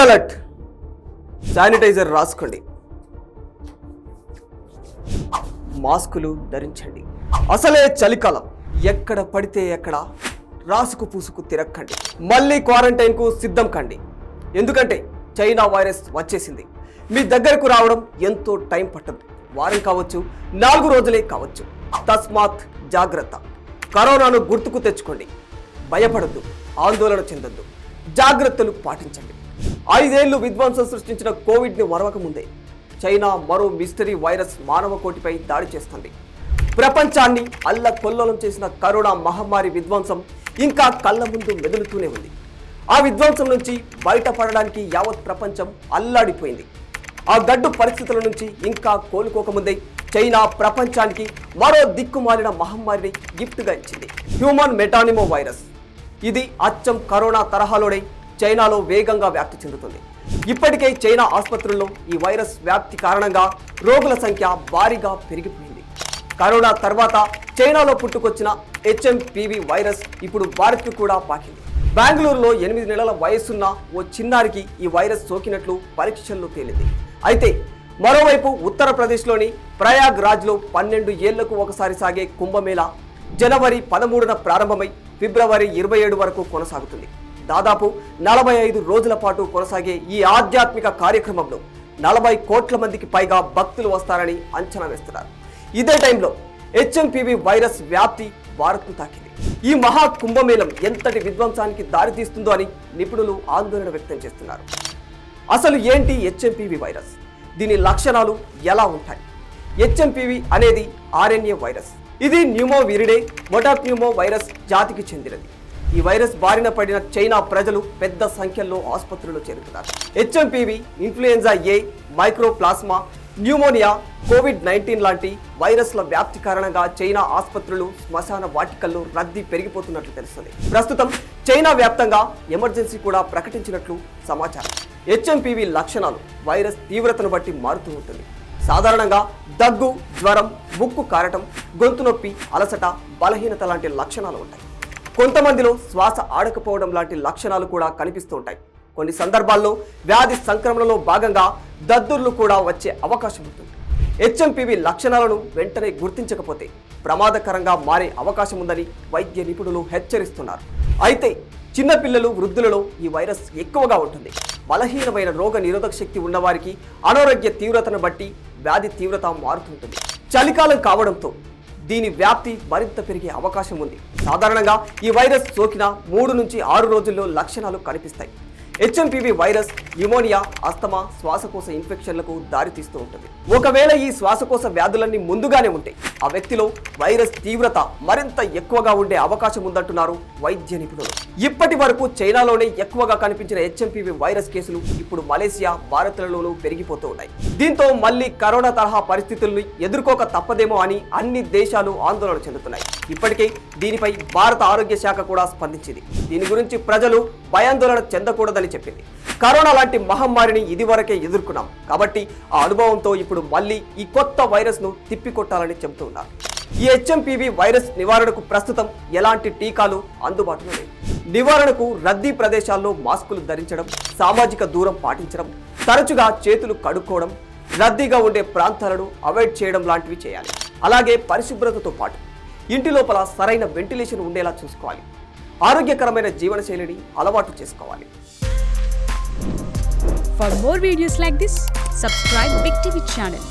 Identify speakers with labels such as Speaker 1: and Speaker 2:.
Speaker 1: Alert, sanitiser రాసుకోండి, మాస్కులు ధరించండి. అసలే చలికాలం, ఎక్కడ పడితే ఎక్కడ రాసుకు పూసుకు తిరక్కండి. మళ్ళీ క్వారంటైన్కు సిద్ధం కండి. ఎందుకంటే చైనా వైరస్ వచ్చేసింది. మీ దగ్గరకు రావడం ఎంతో టైం పట్టదు. వారం కావచ్చు, 4 రోజులే కావచ్చు. తస్మాత్ జాగ్రత్త. కరోనాను గుర్తుకు తెచ్చుకోండి. భయపడద్దు, ఆందోళన చెందొద్దు, జాగ్రత్తలు పాటించండి. 5 ఏళ్లు విధ్వంసం సృష్టించిన కోవిడ్ని మరవక ముందే చైనా మరో మిస్టరీ వైరస్ మానవ కోటిపై దాడి చేస్తుంది. ప్రపంచాన్ని అల్లకొల్లోలం చేసిన కరోనా మహమ్మారి విధ్వంసం ఇంకా కళ్ళ ముందు మెదులుతూనే ఉంది. ఆ విధ్వంసం నుంచి బయటపడడానికి యావత్ ప్రపంచం అల్లాడిపోయింది. ఆ గడ్డు పరిస్థితుల నుంచి ఇంకా కోలుకోకముందే చైనా ప్రపంచానికి మరో దిక్కుమాలిన మహమ్మారిని గిఫ్ట్గా ఇచ్చింది. Human మెటానిమో virus. ఇది అచ్చం కరోనా తరహాలోనే చైనాలో వేగంగా వ్యాప్తి చెందుతుంది. ఇప్పటికే చైనా ఆసుపత్రుల్లో ఈ వైరస్ వ్యాప్తి కారణంగా రోగుల సంఖ్య భారీగా పెరిగిపోయింది. కరోనా తర్వాత చైనాలో పుట్టుకొచ్చిన HMPV వైరస్ ఇప్పుడు భారత్కు కూడా పాకింది. బెంగళూరులో 8 నెలల వయసున్న ఓ చిన్నారికి ఈ వైరస్ సోకినట్లు పరీక్షల్లో తేలింది. అయితే మరోవైపు ఉత్తరప్రదేశ్లోని ప్రయాగ్రాజ్లో 12 ఏళ్లకు ఒకసారి సాగే కుంభమేళా జనవరి 13న ప్రారంభమై ఫిబ్రవరి 27 వరకు కొనసాగుతుంది. దాదాపు 45 రోజుల పాటు కొనసాగే ఈ ఆధ్యాత్మిక కార్యక్రమంలో 40 కోట్ల మందికి పైగా భక్తులు వస్తారని అంచనా వేస్తున్నారు. ఇదే టైంలో HMPV వైరస్ వ్యాప్తి భారత్ను తాకింది. ఈ మహా కుంభమేళం ఎంతటి విధ్వంసానికి దారితీస్తుందో అని నిపుణులు ఆందోళన వ్యక్తం చేస్తున్నారు. అసలు ఏంటి HMPV వైరస్? దీని లక్షణాలు ఎలా ఉంటాయి? HMPV అనేది RNA వైరస్. ఇది న్యూమోవిరిడే మొటాప్న్యూమో వైరస్ జాతికి చెందినది. ఈ వైరస్ బారిన పడిన చైనా ప్రజలు పెద్ద సంఖ్యలో ఆసుపత్రుల్లో చేరుతున్నారు. HMPV, influenza A, mycoplasma, pneumonia, COVID-19 లాంటి వైరస్ల వ్యాప్తి కారణంగా చైనా ఆసుపత్రులు, శ్మశాన వాటికల్లో రద్దీ పెరిగిపోతున్నట్లు తెలుస్తుంది. ప్రస్తుతం చైనా వ్యాప్తంగా ఎమర్జెన్సీ కూడా ప్రకటించినట్లు సమాచారం. HMPV లక్షణాలు వైరస్ తీవ్రతను బట్టి మారుతూ ఉంటుంది. సాధారణంగా దగ్గు, జ్వరం, ముక్కు కారటం, గొంతు నొప్పి, అలసట, బలహీనత లాంటి లక్షణాలు ఉంటాయి. కొంతమందిలో శ్వాస ఆడకపోవడం లాంటి లక్షణాలు కూడా కనిపిస్తూ ఉంటాయి. కొన్ని సందర్భాల్లో వ్యాధి సంక్రమణలో భాగంగా దద్దుర్లు కూడా వచ్చే అవకాశం ఉంటుంది. HMPV లక్షణాలను వెంటనే గుర్తించకపోతే ప్రమాదకరంగా మారే అవకాశం ఉందని వైద్య నిపుణులు హెచ్చరిస్తున్నారు. అయితే చిన్నపిల్లలు, వృద్ధులలో ఈ వైరస్ ఎక్కువగా ఉంటుంది. బలహీనమైన రోగ నిరోధక శక్తి ఉన్నవారికి అనారోగ్య తీవ్రతను బట్టి వ్యాధి తీవ్రత మారుతుంటుంది. చలికాలం కావడంతో దీని వ్యాప్తి మరింత పెరిగే అవకాశం ఉంది. సాధారణంగా ఈ వైరస్ సోకిన 3 నుంచి 6 రోజుల్లో లక్షణాలు కనిపిస్తాయి. HMPV వైరస్ న్యూమోనియా, అస్తమా, శ్వాసకోశ ఇన్ఫెక్షన్లకు దారితీస్తూ ఉంటుంది. ఒకవేళ ఈ శ్వాసకోశ వ్యాధులన్నీ ముందుగానే ఉంటే ఆ వ్యక్తిలో వైరస్ తీవ్రత మరింత ఎక్కువగా ఉండే అవకాశం ఉందంటున్నారు వైద్య నిపుణులు. ఇప్పటి వరకు చైనాలోనే ఎక్కువగా కనిపించిన HMPV వైరస్ కేసులు ఇప్పుడు మలేసియా, భారత్లలోనూ పెరిగిపోతూ ఉన్నాయి. దీంతో మళ్ళీ కరోనా తరహా పరిస్థితుల్ని ఎదుర్కోక తప్పదేమో అని అన్ని దేశాలు ఆందోళన చెందుతున్నాయి. ఇప్పటికే దీనిపై భారత ఆరోగ్య శాఖ కూడా స్పందించింది. దీని గురించి ప్రజలు భయాందోళన చెందకూడదని చెప్పింది. కరోనా లాంటి మహమ్మారిని ఇదివరకే ఎదుర్కొన్నాం కాబట్టి ఆ అనుభవంతో ఇప్పుడు మళ్ళీ ఈ కొత్త వైరస్ను తిప్పికొట్టాలని చెబుతున్నారు. ఈ HMPV వైరస్ నివారణకు ప్రస్తుతం ఎలాంటి టీకాలు అందుబాటులో లేవు. నివారణకు రద్దీ ప్రదేశాల్లో మాస్కులు ధరించడం, సామాజిక దూరం పాటించడం, తరచుగా చేతులు కడుక్కోవడం, రద్దీగా ఉండే ప్రాంతాలను అవాయిడ్ చేయడం లాంటివి చేయాలి. అలాగే పరిశుభ్రతతో పాటు ఇంటి లోపల సరైన వెంటిలేషన్ ఉండేలా చూసుకోవాలి. ఆరోగ్యకరమైన జీవనశైలిని అలవాటు చేసుకోవాలి.
Speaker 2: For more videos like this, subscribe Big TV channel.